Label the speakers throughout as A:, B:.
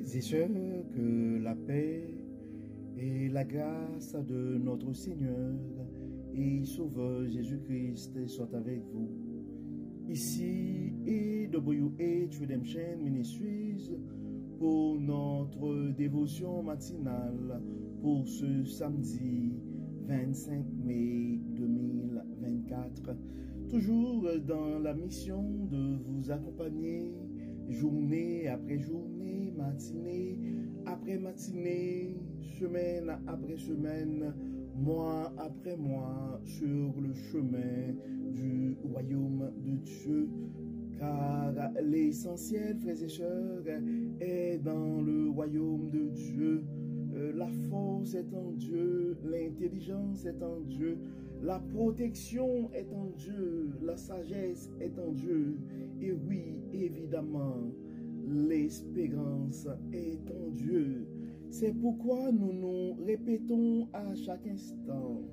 A: C'est sûr que la paix et la grâce de notre Seigneur et Sauveur Jésus-Christ soient avec vous. Ici AWH Redemption Ministries pour notre dévotion matinale pour ce samedi 25 mai 2024. Toujours dans la mission de vous accompagner journée après journée, matinée après matinée, semaine après semaine, mois après mois, sur le chemin du royaume de Dieu. Car l'essentiel, frères et sœurs, est dans le royaume de Dieu. La force est en Dieu, l'intelligence est en Dieu, la protection est en Dieu, la sagesse est en Dieu. Et oui, évidemment, l'espérance est en Dieu. C'est pourquoi nous nous répétons à chaque instant.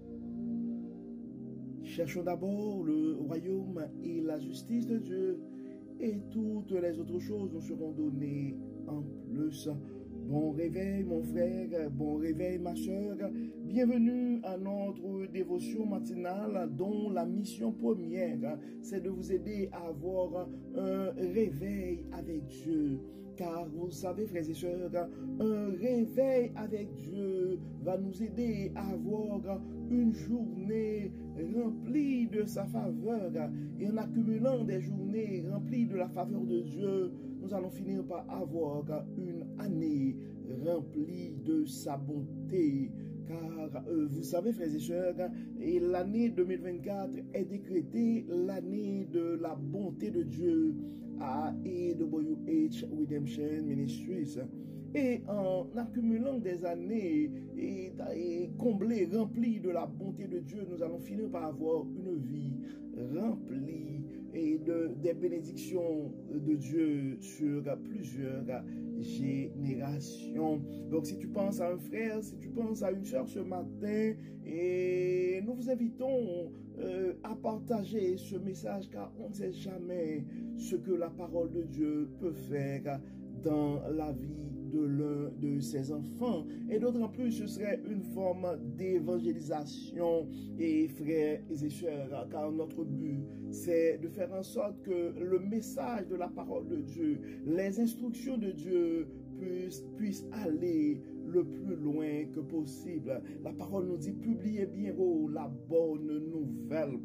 A: Cherchons d'abord le royaume et la justice de Dieu, et toutes les autres choses nous seront données en plus. Bon réveil mon frère, bon réveil ma soeur, bienvenue à notre dévotion matinale dont la mission première c'est de vous aider à avoir un réveil avec Dieu. Car vous savez frères et sœurs, un réveil avec Dieu va nous aider à avoir une journée remplie de sa faveur. Et en accumulant des journées remplies de la faveur de Dieu, nous allons finir par avoir une année remplie de sa bonté. Car vous savez frères et sœurs, et l'année 2024 est décrétée l'année de la bonté de Dieu à AWH Redemption Ministries. Et en accumulant des années et comblées, remplies de la bonté de Dieu, nous allons finir par avoir une vie remplie et des bénédictions de Dieu sur plusieurs générations. Donc si tu penses à un frère, si tu penses à une sœur ce matin, et nous vous invitons à partager ce message, car on ne sait jamais ce que la parole de Dieu peut faire dans la vie de l'un de ses enfants. Et d'autant plus, ce serait une forme d'évangélisation, et frères et sœurs, car notre but, c'est de faire en sorte que le message de la parole de Dieu, les instructions de Dieu puissent aller le plus loin que possible. La parole nous dit, publiez bien haut la bonne nouvelle.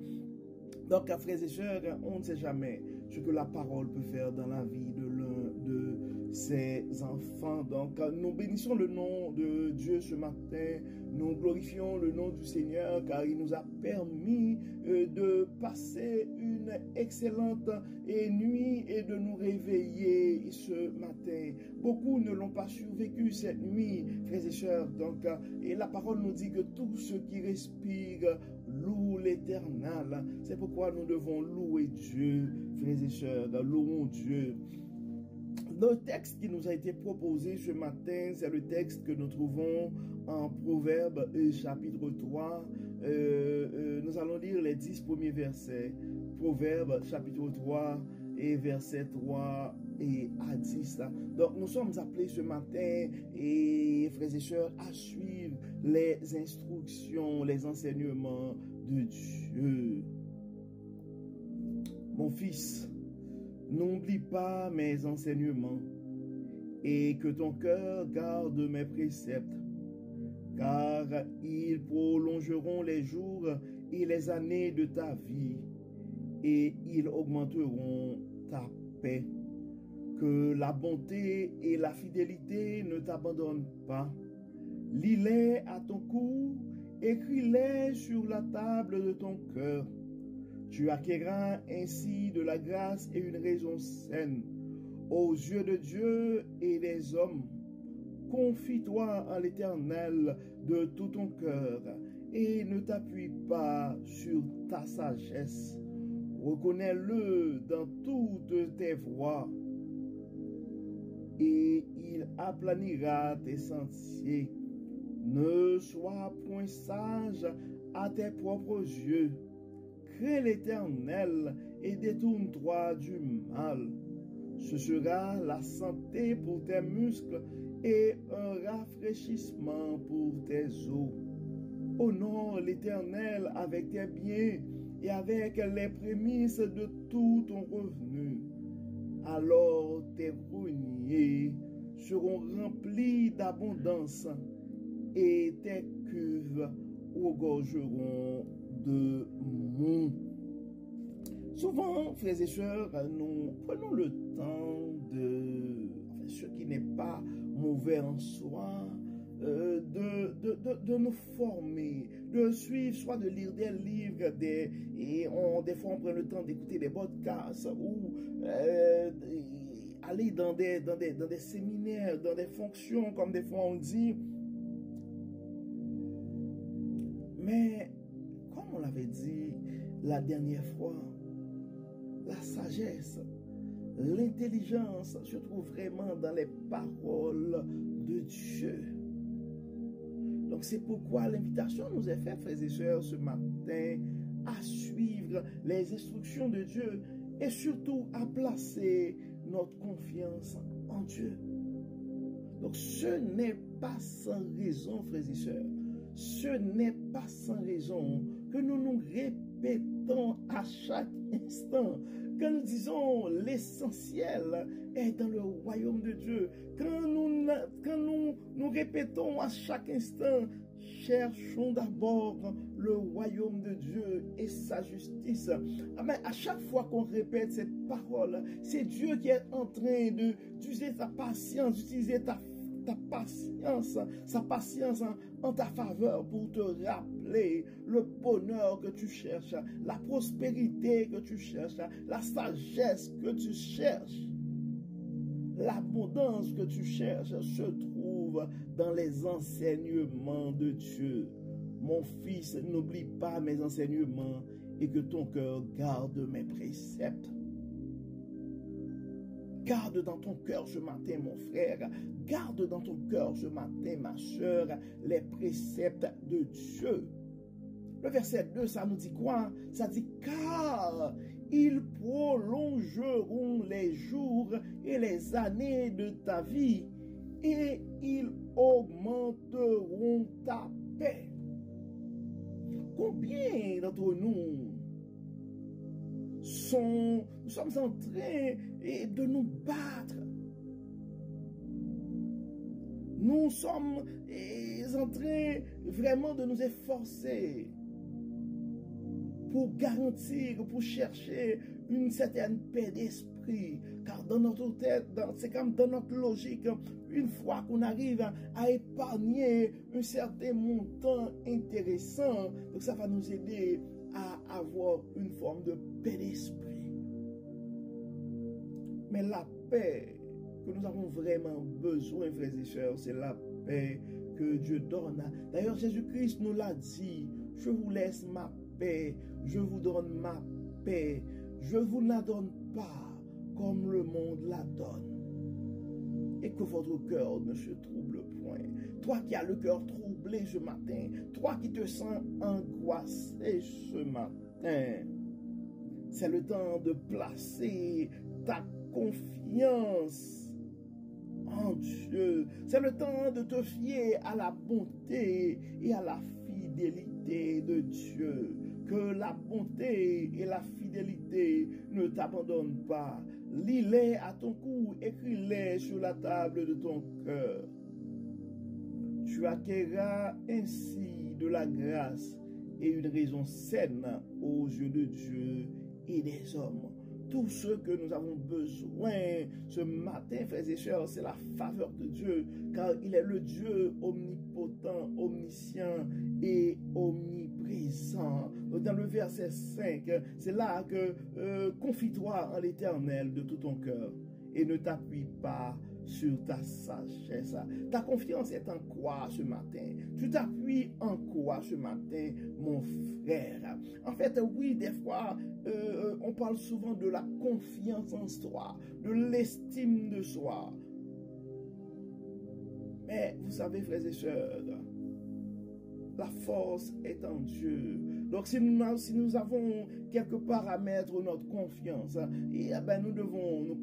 A: Donc, frères et sœurs, on ne sait jamais ce que la parole peut faire dans la vie de l'un de ses enfants. Donc, nous bénissons le nom de Dieu ce matin. Nous glorifions le nom du Seigneur car il nous a permis de passer une excellente nuit et de nous réveiller ce matin. Beaucoup ne l'ont pas survécu cette nuit, frères et sœurs. Donc, et la parole nous dit que tous ceux qui respirent louent l'Éternel. C'est pourquoi nous devons louer Dieu, frères et sœurs. Louons Dieu. Le texte qui nous a été proposé ce matin, c'est le texte que nous trouvons en Proverbes chapitre 3. Nous allons lire les 10 premiers versets. Proverbes chapitre 3 et versets 3 et à 10. Donc nous sommes appelés ce matin, et frères et sœurs, à suivre les instructions, les enseignements de Dieu. Mon fils, n'oublie pas mes enseignements et que ton cœur garde mes préceptes, car ils prolongeront les jours et les années de ta vie et ils augmenteront ta paix. Que la bonté et la fidélité ne t'abandonnent pas. Lis-les à ton cou, écris-les sur la table de ton cœur. Tu acquerras ainsi de la grâce et une raison saine aux yeux de Dieu et des hommes. Confie-toi en l'Éternel de tout ton cœur et ne t'appuie pas sur ta sagesse. Reconnais-le dans toutes tes voies et il aplanira tes sentiers. Ne sois point sage à tes propres yeux. Crée l'Éternel et détourne-toi du mal. Ce sera la santé pour tes muscles et un rafraîchissement pour tes os. Honore l'Éternel avec tes biens et avec les prémices de tout ton revenu. Alors tes greniers seront remplis d'abondance et tes cuves regorgeront de moût. Souvent, frères et sœurs, nous prenons le temps ce qui n'est pas mauvais en soi, de nous former, de suivre, soit de lire des livres, des fois on prend le temps d'écouter des podcasts ou aller dans des séminaires, dans des fonctions, comme des fois on dit. Mais, comme on l'avait dit la dernière fois, la sagesse, l'intelligence se trouve vraiment dans les paroles de Dieu. Donc c'est pourquoi l'invitation nous est faite, frères et sœurs, ce matin, à suivre les instructions de Dieu et surtout à placer notre confiance en Dieu. Donc ce n'est pas sans raison, frères et sœurs, ce n'est pas sans raison que nous nous répétons à chaque instant, quand nous disons l'essentiel est dans le royaume de Dieu, quand nous répétons à chaque instant, cherchons d'abord le royaume de Dieu et sa justice. Amen. À chaque fois qu'on répète cette parole, c'est Dieu qui est en train d'utiliser ta patience, d'utiliser sa patience en ta faveur pour te rappeler le bonheur que tu cherches, la prospérité que tu cherches, la sagesse que tu cherches, l'abondance que tu cherches se trouve dans les enseignements de Dieu. Mon fils, n'oublie pas mes enseignements et que ton cœur garde mes préceptes. Garde dans ton cœur ce matin, mon frère. Garde dans ton cœur ce matin, ma soeur, les préceptes de Dieu. Le verset 2, ça nous dit quoi? Ça dit, car ils prolongeront les jours et les années de ta vie et ils augmenteront ta paix. Combien d'entre nous sommes en train de nous battre? Nous sommes en train vraiment de nous efforcer pour garantir, pour chercher une certaine paix d'esprit. Car dans notre tête, c'est comme dans notre logique, une fois qu'on arrive à épargner un certain montant intéressant, donc ça va nous aider à avoir une forme de paix d'esprit. Mais la paix que nous avons vraiment besoin, frères et sœurs, c'est la paix que Dieu donne. D'ailleurs, Jésus-Christ nous l'a dit, je vous laisse ma paix, je vous donne ma paix, je ne vous la donne pas comme le monde la donne. Et que votre cœur ne se trouble point. Toi qui as le cœur troublé ce matin, toi qui te sens angoissé ce matin, c'est le temps de placer ta confiance en Dieu. C'est le temps de te fier à la bonté et à la fidélité de Dieu. Que la bonté et la fidélité ne t'abandonnent pas. Lis-les à ton cou, écris-les sur la table de ton cœur. Tu acquerras ainsi de la grâce et une raison saine aux yeux de Dieu et des hommes. Tout ce que nous avons besoin ce matin, frères et sœurs, c'est la faveur de Dieu, car il est le Dieu omnipotent, omniscient et omniprésent. Dans le verset 5, c'est là que confie-toi en l'Éternel de tout ton cœur et ne t'appuie pas sur ta sagesse. Ta confiance est en quoi ce matin? Tu t'appuies en quoi ce matin, mon frère? En fait, oui, des fois, on parle souvent de la confiance en soi, de l'estime de soi. Mais vous savez, frères et sœurs, la force est en Dieu. Donc, si nous avons quelque part à mettre notre confiance, et, eh ben, nous devons nous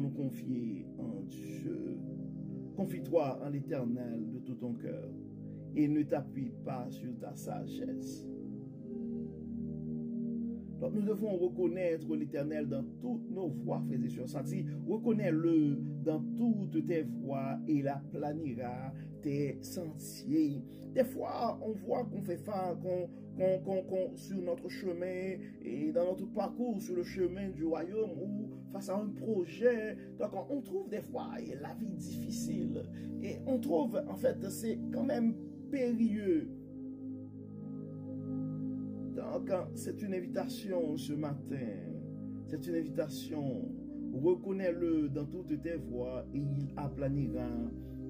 A: confier en Dieu. Confie-toi en l'Éternel de tout ton cœur et ne t'appuie pas sur ta sagesse. Donc nous devons reconnaître l'Éternel dans toutes nos voies, frères et sœurs. Ça dit, reconnais-le dans toutes tes voies et il aplanira tes sentiers. Des fois, on voit qu'on fait face, sur notre chemin et dans notre parcours sur le chemin du royaume ou face à un projet, donc on trouve des fois la vie difficile et on trouve, en fait, c'est quand même périlleux. Donc, c'est une invitation ce matin. C'est une invitation. Reconnais-le dans toutes tes voies et il aplanira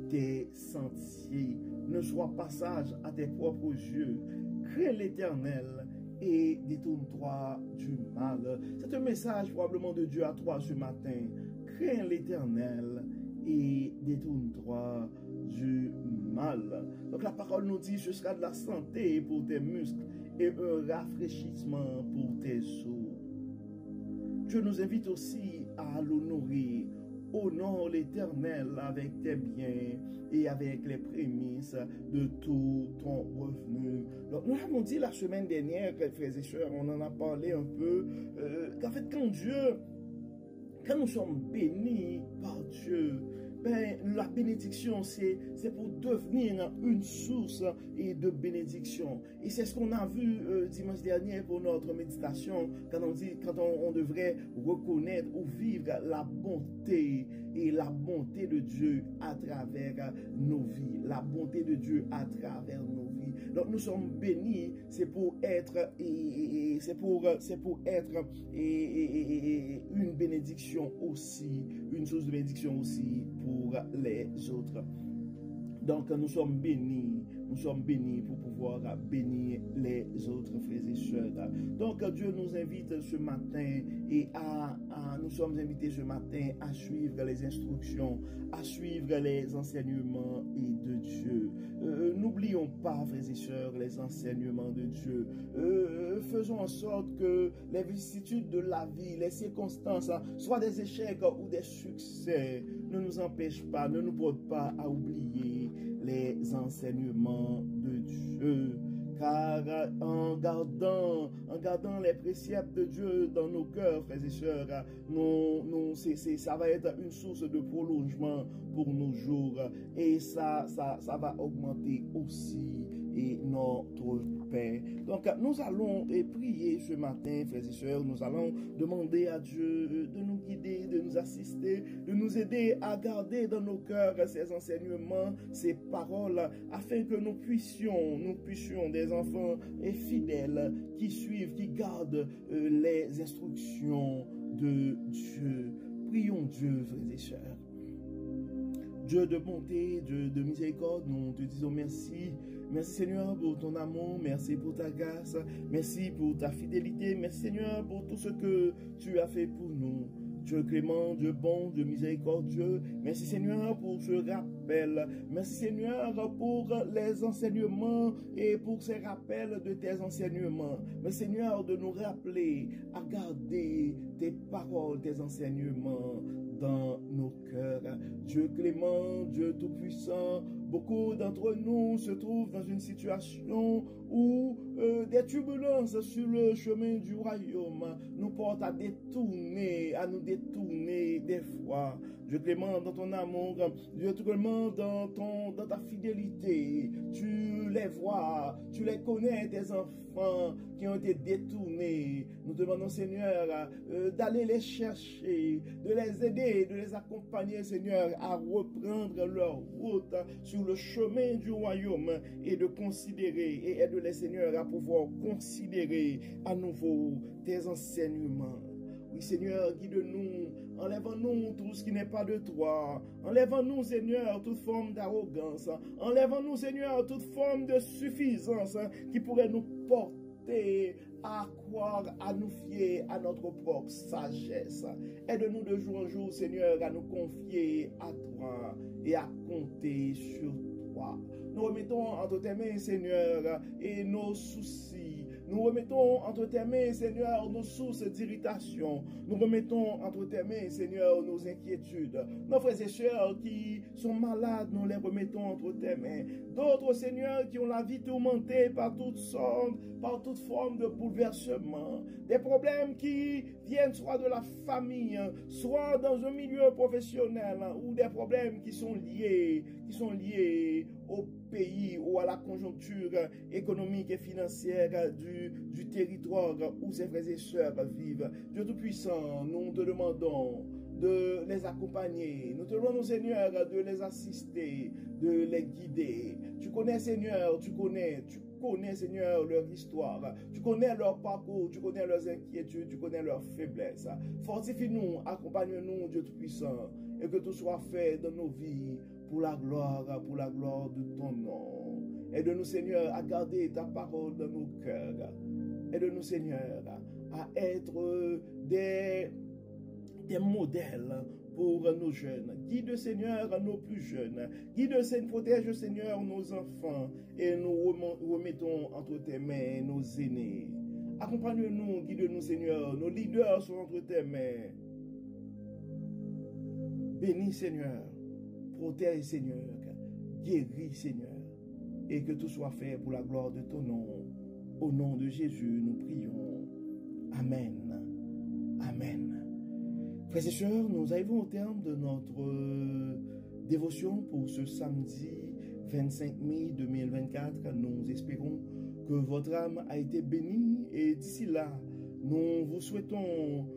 A: tes sentiers. Ne sois pas sage à tes propres yeux. Crains l'Éternel et détourne-toi du mal. C'est un message probablement de Dieu à toi ce matin. Crains l'Éternel et détourne-toi du mal. Donc la parole nous dit, ce sera de la santé pour tes muscles et un rafraîchissement pour tes os. Dieu nous invite aussi à l'honorer. Honore l'Éternel avec tes biens et avec les prémices de tout ton revenu. Donc, nous l'avons dit la semaine dernière, frères et sœurs, on en a parlé un peu, qu'en fait, quand nous sommes bénis par Dieu, ben, la bénédiction, c'est pour devenir une source de bénédiction. Et c'est ce qu'on a vu dimanche dernier pour notre méditation, quand on devrait reconnaître ou vivre la bonté et la bonté de Dieu à travers nos vies. La bonté de Dieu à travers nos vies. Donc nous sommes bénis, c'est pour être une bénédiction aussi, une source de bénédiction aussi pour les autres. Donc nous sommes bénis pour pouvoir bénir les autres frères et sœurs. Donc Dieu nous invite ce matin et nous sommes invités ce matin à suivre les instructions, à suivre les enseignements de Dieu. N'oublions pas, frères et sœurs, les enseignements de Dieu. Faisons en sorte que les vicissitudes de la vie, les circonstances, soit des échecs ou des succès, ne nous empêchent pas, ne nous portent pas à oublier les enseignements de Dieu. Car en gardant les préceptes de Dieu dans nos cœurs, frères et sœurs, ça va être une source de prolongement pour nos jours. Et ça va augmenter aussi notre paix. Donc, nous allons prier ce matin, frères et sœurs. Nous allons demander à Dieu de nous guider, de nous assister, de nous aider à garder dans nos cœurs ces enseignements, ces paroles, afin que nous puissions des enfants fidèles qui suivent, qui gardent les instructions de Dieu. Prions Dieu, frères et sœurs. Dieu de bonté, Dieu de miséricorde, nous te disons merci. Merci Seigneur pour ton amour, merci pour ta grâce, merci pour ta fidélité, merci Seigneur pour tout ce que tu as fait pour nous. Dieu clément, Dieu bon, Dieu miséricordieux, merci Seigneur pour ce rappel, merci Seigneur pour les enseignements et pour ces rappels de tes enseignements. Merci Seigneur de nous rappeler à garder tes paroles, tes enseignements dans nos cœurs. Dieu clément, Dieu tout-puissant, beaucoup d'entre nous se trouvent dans une situation où des turbulences sur le chemin du royaume nous portent à nous détourner des fois. Dieu clément, dans ton amour, Dieu clément, dans ta fidélité, tu les vois, tu les connais, tes enfants qui ont été détournés. Nous demandons, Seigneur, d'aller les chercher, de les aider, de les accompagner, Seigneur, à reprendre leur route sur le chemin du royaume et de considérer, et aide-les, Seigneur, à pouvoir considérer à nouveau tes enseignements. Oui, Seigneur, guide-nous, enlève-nous tout ce qui n'est pas de toi. Enlève-nous, Seigneur, toute forme d'arrogance. Enlève-nous, Seigneur, toute forme de suffisance qui pourrait nous porter à croire, à nous fier à notre propre sagesse. Aide-nous de jour en jour, Seigneur, à nous confier à toi et à compter sur toi. foi. Nous remettons entre tes mains, Seigneur, et nos soucis. Nous remettons entre tes mains, Seigneur, nos sources d'irritation. Nous remettons entre tes mains, Seigneur, nos inquiétudes. Nos frères et sœurs qui sont malades, nous les remettons entre tes mains. D'autres, Seigneur, qui ont la vie tourmentée par toutes sortes, par toute forme de bouleversement. Des problèmes qui viennent soit de la famille, soit dans un milieu professionnel, ou des problèmes qui sont liés au pays ou à la conjoncture économique et financière du territoire où ces frères et sœurs vivent. Dieu Tout-Puissant, nous te demandons de les accompagner. Nous te demandons, Seigneur, de les assister, de les guider. Tu connais, Seigneur, tu connais, Seigneur, leur histoire. Tu connais leur parcours, tu connais leurs inquiétudes, tu connais leurs faiblesses. Fortifie-nous, accompagne-nous, Dieu Tout-Puissant, et que tout soit fait dans nos vies pour la gloire de ton nom. Aide-nous, Seigneur, à garder ta parole dans nos cœurs. Aide-nous, Seigneur, à être des modèles pour nos jeunes. Guide, Seigneur, nos plus jeunes. Guide, Seigneur, protège, Seigneur, nos enfants. Et nous remettons entre tes mains nos aînés. Accompagne-nous, guide-nous, Seigneur. Nos leaders sont entre tes mains. Bénis, Seigneur. Protège, Seigneur. Guéris, Seigneur. Et que tout soit fait pour la gloire de ton nom. Au nom de Jésus, nous prions. Amen. Amen. Frères et sœurs, nous arrivons au terme de notre dévotion pour ce samedi 25 mai 2024. Nous espérons que votre âme a été bénie et d'ici là, nous vous souhaitons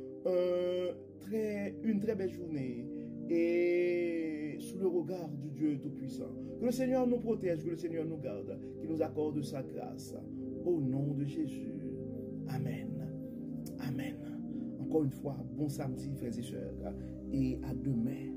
A: une très belle journée et sous le regard du Dieu Tout-Puissant. Que le Seigneur nous protège, que le Seigneur nous garde, qu'il nous accorde sa grâce. Au nom de Jésus. Amen. Amen. Encore une fois, bon samedi, frères et sœurs, et à demain.